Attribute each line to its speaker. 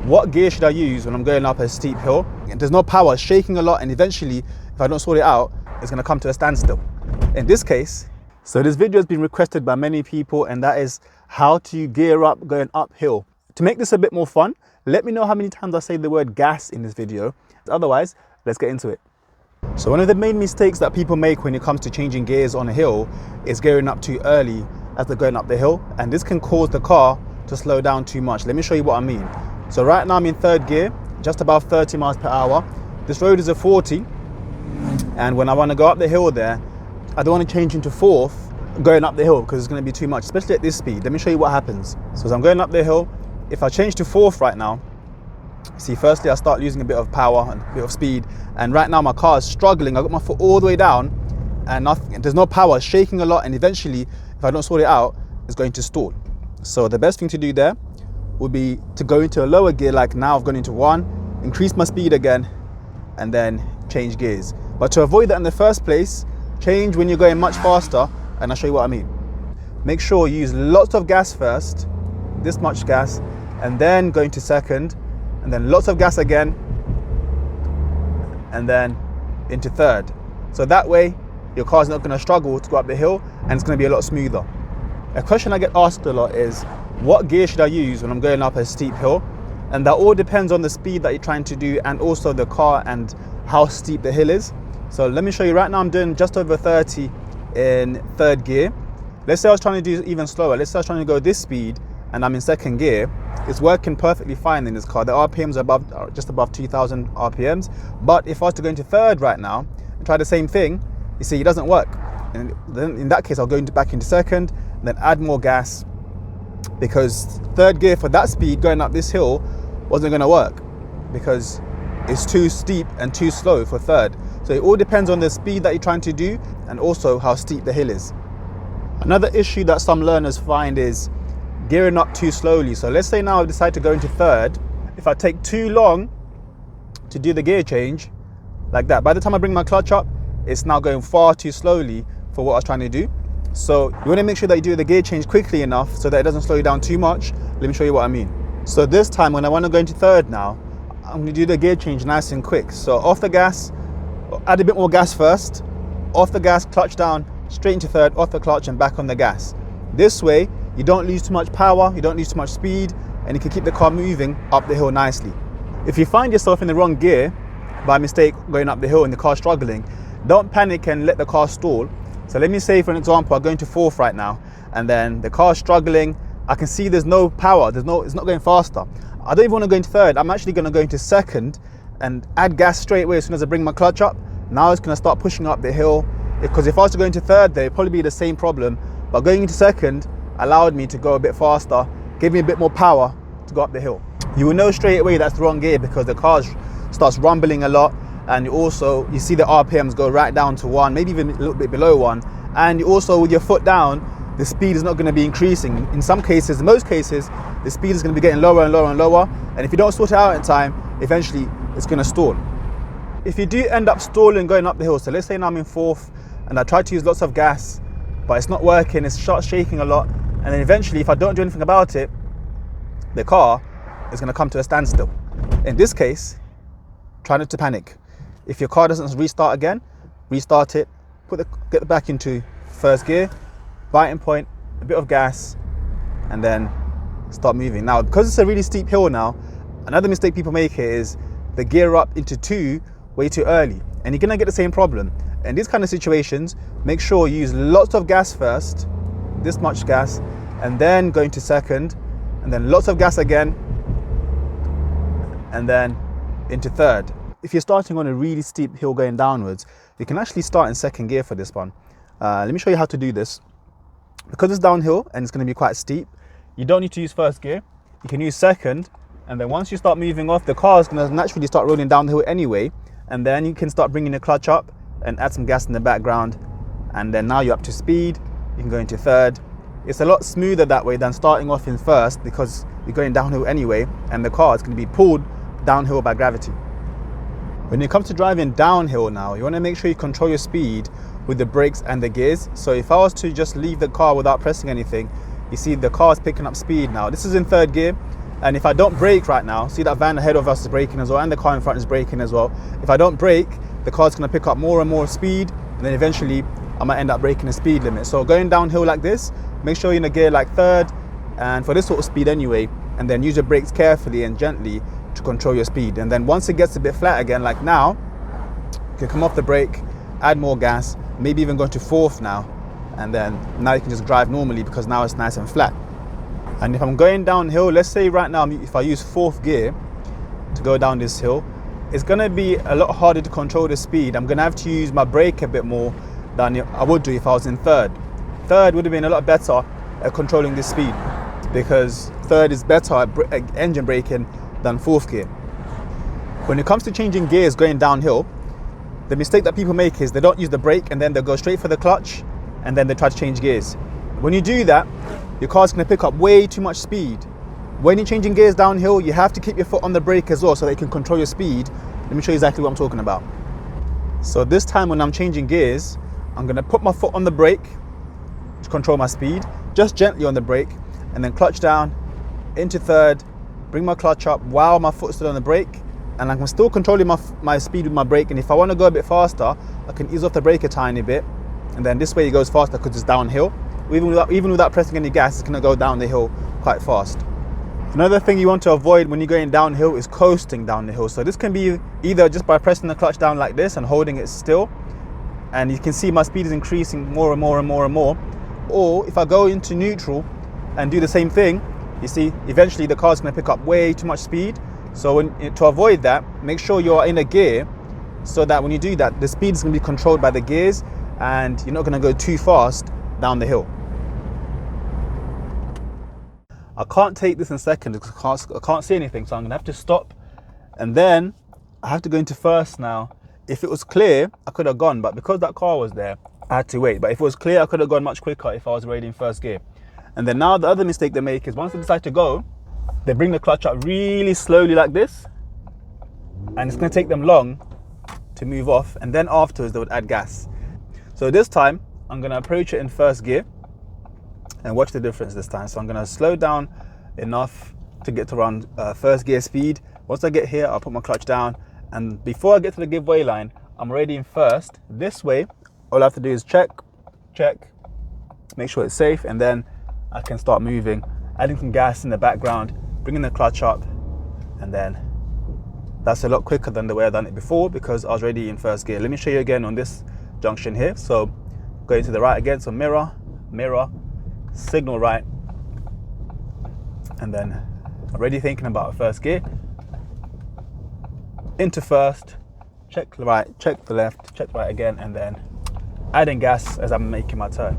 Speaker 1: What gear should I use when I'm going up a steep hill? There's no power, it's shaking a lot, and eventually, if I don't sort it out, it's gonna come to a standstill. In this case, so this video has been requested by many people, and that is how to gear up going uphill. To make this a bit more fun, let me know how many times I say the word gas in this video. Otherwise, let's get into it. So one of the main mistakes that people make when it comes to changing gears on a hill is gearing up too early as they're going up the hill, and this can cause the car to slow down too much. Let me show you what I mean. So right now I'm in third gear, just above 30 miles per hour. This road is a 40, and when I want to go up the hill there, I don't want to change into fourth going up the hill because it's going to be too much, especially at this speed. Let me show you what happens. So as I'm going up the hill, if I change to fourth right now, see, firstly I start losing a bit of power and a bit of speed, and right now my car is struggling. I got my foot all the way down and there's no power, it's shaking a lot, and eventually if I don't sort it out, it's going to stall. So the best thing to do there would be to go into a lower gear, like now I've gone into one, increase my speed again, and then change gears. But to avoid that in the first place, change when you're going much faster, and I'll show you what I mean. Make sure you use lots of gas first, this much gas, and then go into second, and then lots of gas again, and then into third. So that way, your car's not gonna struggle to go up the hill, and it's gonna be a lot smoother. A question I get asked a lot is, what gear should I use when I'm going up a steep hill? And that all depends on the speed that you're trying to do, and also the car and how steep the hill is. So let me show you. Right now I'm doing just over 30 in third gear. Let's say I was trying to do even slower. Let's say I was trying to go this speed and I'm in second gear. It's working perfectly fine in this car. The RPMs are just above 2,000 RPMs. But if I was to go into third right now and try the same thing, you see, it doesn't work. And then in that case, I'll go back into second and then add more gas, because third gear for that speed going up this hill wasn't going to work because it's too steep and too slow for third. So it all depends on the speed that you're trying to do and also how steep the hill is. Another issue that some learners find is gearing up too slowly. So let's say now I decide to go into third. If I take too long to do the gear change, like that, by the time I bring my clutch up, it's now going far too slowly for what I was trying to do. So you want to make sure that you do the gear change quickly enough so that it doesn't slow you down too much. Let me show you what I mean. So this time when I want to go into third now, I'm going to do the gear change nice and quick. So off the gas, add a bit more gas first, off the gas, clutch down, straight into third, off the clutch and back on the gas. This way you don't lose too much power, you don't lose too much speed, and you can keep the car moving up the hill nicely. If you find yourself in the wrong gear by mistake going up the hill and the car's struggling, don't panic and let the car stall. So let me say, for an example, I'm going to fourth right now, and then the car's struggling. I can see there's no power, it's not going faster. I don't even want to go into third. I'm actually going to go into second and add gas straight away as soon as I bring my clutch up. Now it's going to start pushing up the hill, because if I was to go into third, there'd probably be the same problem. But going into second allowed me to go a bit faster, gave me a bit more power to go up the hill. You will know straight away that's the wrong gear because the car starts rumbling a lot. And you see the RPMs go right down to 1, maybe even a little bit below 1. And you also, with your foot down, the speed is not going to be increasing. In some cases, in most cases, the speed is going to be getting lower and lower and lower. And if you don't sort it out in time, eventually it's going to stall. If you do end up stalling going up the hill, so let's say now I'm in fourth and I try to use lots of gas, but it's not working, it starts shaking a lot. And then eventually, if I don't do anything about it, the car is going to come to a standstill. In this case, try not to panic. If your car doesn't restart again, restart it, get it back into first gear, biting point, a bit of gas, and then start moving. Now, because it's a really steep hill now, another mistake people make here is they gear up into two way too early, and you're gonna get the same problem. In these kind of situations, make sure you use lots of gas first, this much gas, and then go into second, and then lots of gas again, and then into third. If you're starting on a really steep hill going downwards, you can actually start in second gear for this one. Let me show you how to do this. Because it's downhill and it's going to be quite steep, you don't need to use first gear. You can use second, and then once you start moving off, the car is going to naturally start rolling down the hill anyway, and then you can start bringing the clutch up and add some gas in the background, and then now you're up to speed. You can go into third. It's a lot smoother that way than starting off in first, because you're going downhill anyway, and the car is going to be pulled downhill by gravity. When it comes to driving downhill now, you want to make sure you control your speed with the brakes and the gears. So if I was to just leave the car without pressing anything, you see the car is picking up speed now. This is in third gear, And if I don't brake right now, see that van ahead of us is braking as well, and the car in front is braking as well. If I don't brake, the car's gonna pick up more and more speed, and then eventually I might end up breaking the speed limit. So going downhill like this, make sure you're in a gear like third, and for this sort of speed anyway, and then use your brakes carefully and gently to control your speed. And then once it gets a bit flat again, like now, you can come off the brake, add more gas, maybe even go to fourth now, and then now you can just drive normally because now it's nice and flat. And if I'm going downhill, let's say right now, if I use fourth gear to go down this hill, it's gonna be a lot harder to control the speed. I'm gonna have to use my brake a bit more than I would do if I was in third. Third would have been a lot better at controlling this speed, because third is better at engine braking than fourth gear. When it comes to changing gears going downhill, the mistake that people make is they don't use the brake and then they'll go straight for the clutch and then they try to change gears. When you do that, your car's going to pick up way too much speed. When you're changing gears downhill, you have to keep your foot on the brake as well so that you can control your speed. Let me show you exactly what I'm talking about. So this time when I'm changing gears, I'm going to put my foot on the brake to control my speed, just gently on the brake, and then clutch down into third, bring my clutch up while my foot's still on the brake, and I'm still controlling my speed with my brake. And if I want to go a bit faster, I can ease off the brake a tiny bit, and then this way it goes faster because it's downhill. Even without pressing any gas, it's going to go down the hill quite fast. Another thing you want to avoid when you're going downhill is coasting down the hill. So this can be either just by pressing the clutch down like this and holding it still, and you can see my speed is increasing more and more and more and more. Or if I go into neutral and do the same thing, you see, eventually the car's going to pick up way too much speed. So to avoid that, make sure you're in a gear so that when you do that, the speed is going to be controlled by the gears and you're not going to go too fast down the hill. I can't take this in seconds because I can't see anything, so I'm going to have to stop, and then I have to go into first now. If it was clear, I could have gone, but because that car was there, I had to wait. But if it was clear, I could have gone much quicker if I was already in first gear. And then now the other mistake they make is once they decide to go, they bring the clutch up really slowly like this, and it's going to take them long to move off, and then afterwards they would add gas. So this time I'm going to approach it in first gear and watch the difference this time. So I'm going to slow down enough to get to around first gear speed. Once I get here, I'll put my clutch down, and before I get to the giveaway line, I'm already in first. This way all I have to do is check, make sure it's safe, and then I can start moving, adding some gas in the background, bringing the clutch up, and then that's a lot quicker than the way I've done it before because I was already in first gear. Let me show you again on this junction here. So going to the right again, so mirror, signal right, and then already thinking about first gear, into first, check the right, check the left, check the right again, and then adding gas as I'm making my turn.